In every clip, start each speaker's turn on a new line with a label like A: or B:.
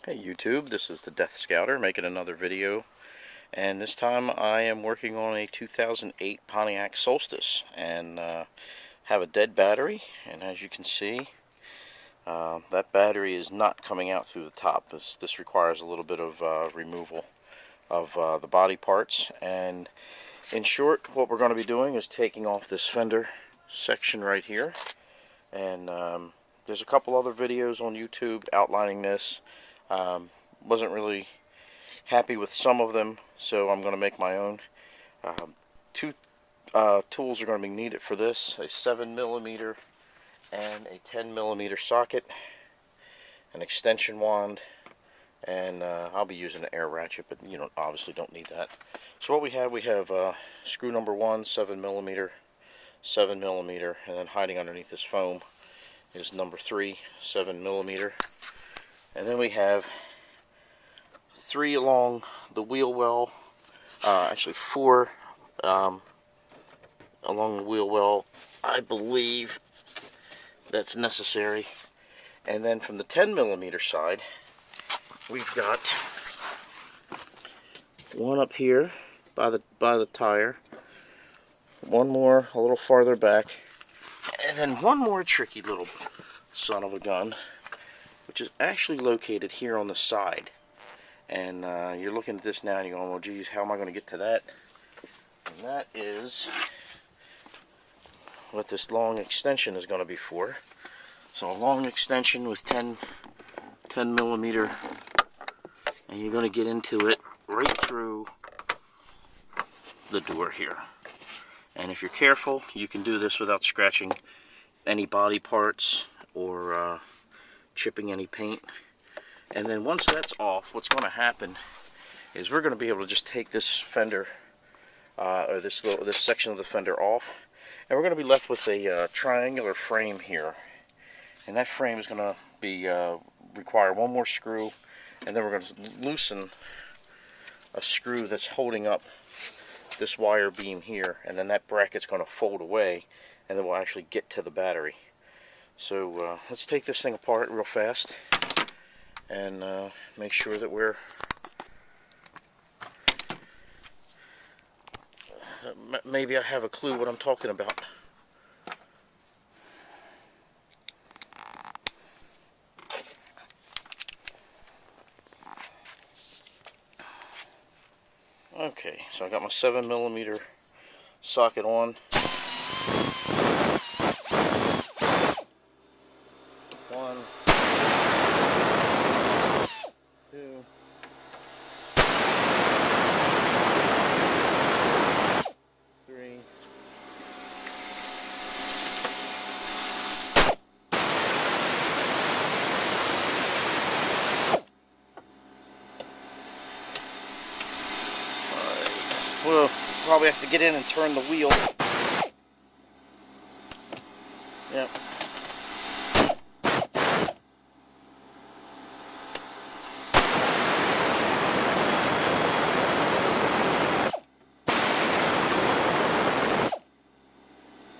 A: Hey YouTube, this is the Death Scouter making another video, and this time I am working on a 2008 Pontiac Solstice and have a dead battery, and as you can see that battery is not coming out through the top. This requires a little bit of removal of the body parts, and in short what we're going to be doing is taking off this fender section right here, and there's a couple other videos on YouTube outlining this. Wasn't really happy with some of them, so I'm going to make my own. Two tools are going to be needed for this: a 7mm and a 10mm socket, an extension wand, and I'll be using an air ratchet, but you obviously don't need that. So what we have screw number 1, 7mm, 7mm, and then hiding underneath this foam is number 3, 7mm. And then we have 3 along the wheel well, actually 4 along the wheel well, I believe that's necessary. And then from the 10mm side, we've got one up here by the tire, one more a little farther back, and then one more tricky little son of a gun, which is actually located here on the side. And you're looking at this now and you're going, well geez, how am I going to get to that? And that is what this long extension is going to be for. So a long extension with 10mm, and you're going to get into it right through the door here. And if you're careful, you can do this without scratching any body parts or chipping any paint. And then once that's off, what's going to happen is we're going to be able to just take this fender, or this section of the fender off, and we're going to be left with a triangular frame here. And that frame is going to be require one more screw, and then we're going to loosen a screw that's holding up this wire beam here, and then that bracket's going to fold away, and then we'll actually get to the battery. So let's take this thing apart real fast and make sure that we're maybe I have a clue what I'm talking about. Okay, so I got my 7mm socket on. 1, 2, 3. We'll probably have to get in and turn the wheel. Yep.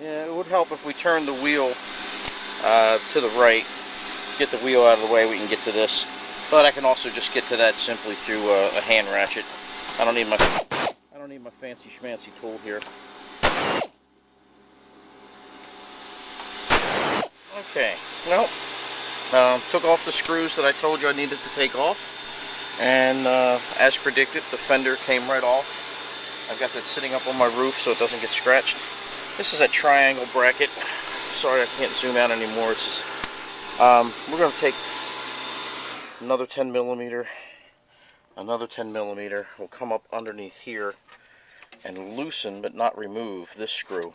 A: Yeah, it would help if we turn the wheel to the right, get the wheel out of the way, we can get to this. But I can also just get to that simply through a hand ratchet. I don't need my fancy schmancy tool here. Okay, well, took off the screws that I told you I needed to take off, and as predicted, the fender came right off. I've got that sitting up on my roof so it doesn't get scratched. This is a triangle bracket. Sorry I can't zoom out anymore. It's just, we're going to take another 10mm, another 10mm. We'll come up underneath here and loosen but not remove this screw.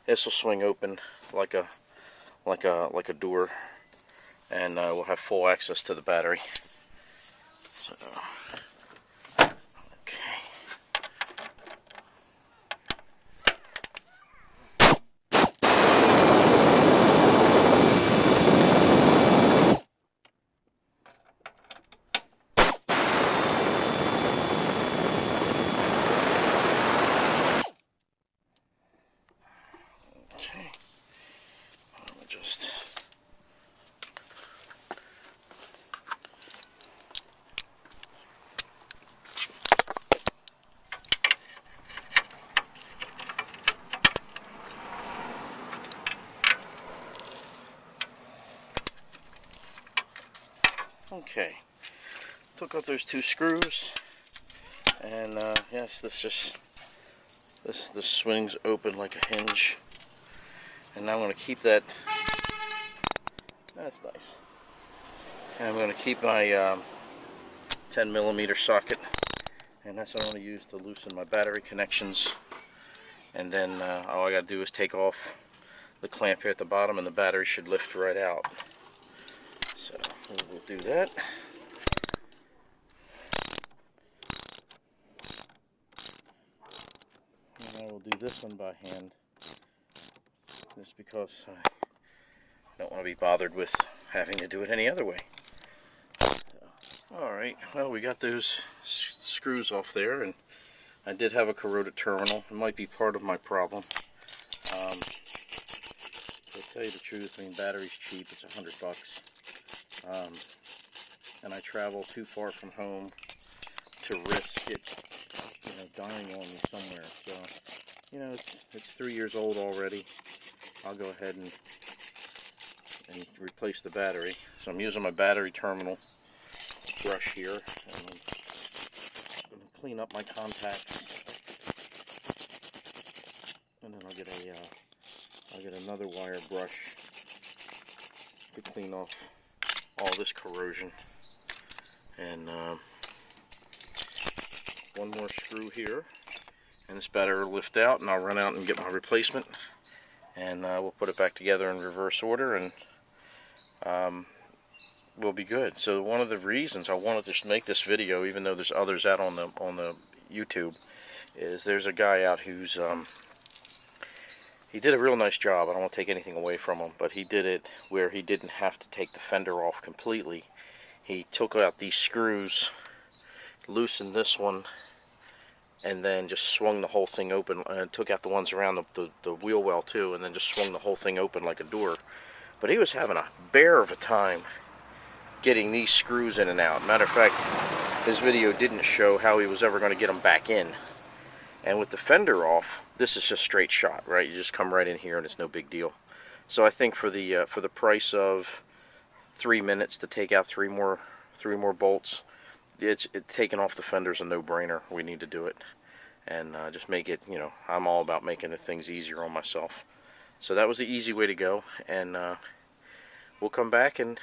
A: This will swing open like a door, and we'll have full access to the battery. So, okay. Okay, took out those 2 screws, and yes, this swings open like a hinge. And now I'm going to keep that. That's nice. And I'm going to keep my 10mm socket, and that's what I'm going to use to loosen my battery connections. And then all I got to do is take off the clamp here at the bottom, and the battery should lift right out. So we'll do that. And I will do this one by hand, just because I don't want to be bothered with having to do it any other way. Alright, well, we got those screws off there, and I did have a corroded terminal. It might be part of my problem. To tell you the truth, I mean, battery's cheap. It's $100. And I travel too far from home to risk it, dying on me somewhere. So, it's 3 years old already. I'll go ahead and replace the battery. So I'm using my battery terminal brush here, and I'm going to clean up my contacts, and then I'll get another wire brush to clean off all this corrosion. And one more screw here, and this battery will lift out, and I'll run out and get my replacement, and we'll put it back together in reverse order, and we'll be good. So one of the reasons I wanted to make this video, even though there's others out on the YouTube, is there's a guy out who's he did a real nice job. I don't want to take anything away from him, but he did it where he didn't have to take the fender off completely. He took out these screws, loosened this one, and then just swung the whole thing open, and took out the ones around the wheel well too, and then just swung the whole thing open like a door. But he was having a bear of a time getting these screws in and out. Matter of fact, his video didn't show how he was ever going to get them back in. And with the fender off, this is just straight shot, right? You just come right in here and it's no big deal. So I think for the price of 3 minutes to take out three more bolts, taking off the fender's a no-brainer. We need to do it, and just make it. I'm all about making the things easier on myself. So that was the easy way to go, and we'll come back and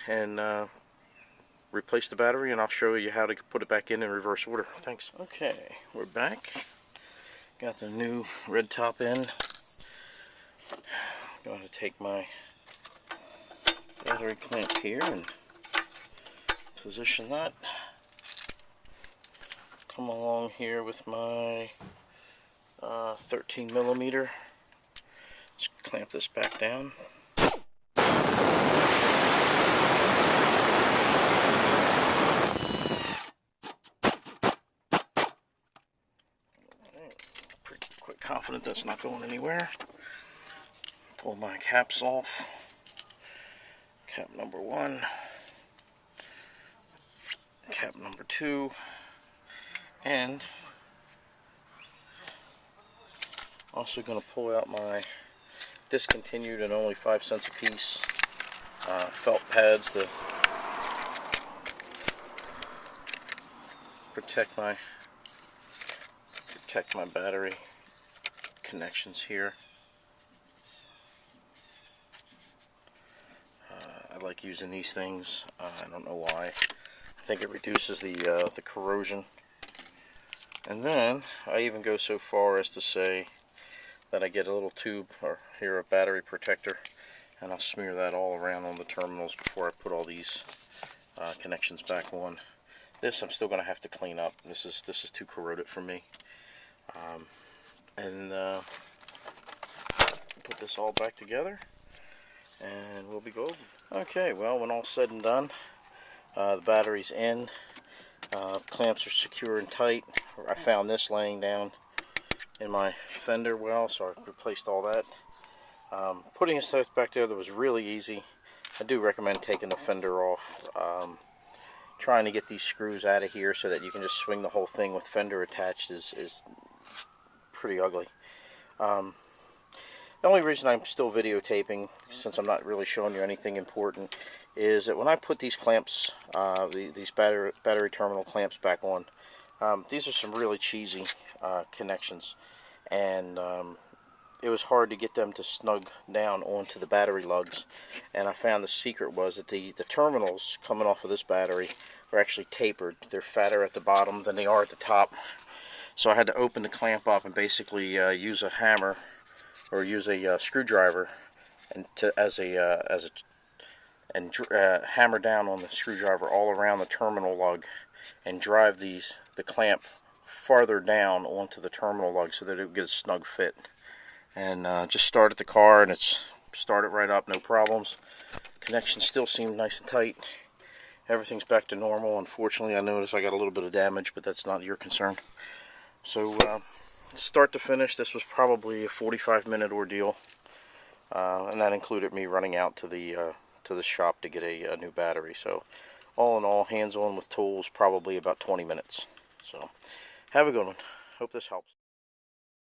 A: replace the battery, and I'll show you how to put it back in reverse order. Thanks. Okay, we're back. Got the new red top in. I'm going to take my battery clamp here and position that. Come along here with my 13mm. Let's clamp this back down. Pretty quite confident that's not going anywhere. Pull my caps off. Cap number 1. Cap number 2. And also going to pull out my discontinued and only 5 cents a piece felt pads to protect my battery connections here. I like using these things. I don't know why. I think it reduces the corrosion. And then I even go so far as to say that I get a little tube, or here, a battery protector, and I'll smear that all around on the terminals before I put all these connections back on. This I'm still going to have to clean up. This is too corroded for me. And put this all back together, and we'll be golden. Okay, well, when all's said and done, the battery's in. Clamps are secure and tight. I found this laying down in my fender well, so I replaced all that. Putting this stuff back together was really easy. I do recommend taking the fender off. Trying to get these screws out of here so that you can just swing the whole thing with fender attached is pretty ugly. The only reason I'm still videotaping, since I'm not really showing you anything important, is that when I put these clamps, these battery terminal clamps back on, these are some really cheesy connections, and it was hard to get them to snug down onto the battery lugs. And I found the secret was that the terminals coming off of this battery are actually tapered. They're fatter at the bottom than they are at the top. So I had to open the clamp up and basically use a hammer or use a screwdriver and hammer down on the screwdriver all around the terminal lug and drive the clamp farther down onto the terminal lug so that it would get a snug fit. And just started the car, and it's started right up, no problems. Connections still seem nice and tight. Everything's back to normal. Unfortunately, I noticed I got a little bit of damage, but that's not your concern. So start to finish, this was probably a 45-minute ordeal, and that included me running out to the shop to get a new battery. So all in all, hands-on with tools, probably about 20 minutes. So have a good one. Hope this helps.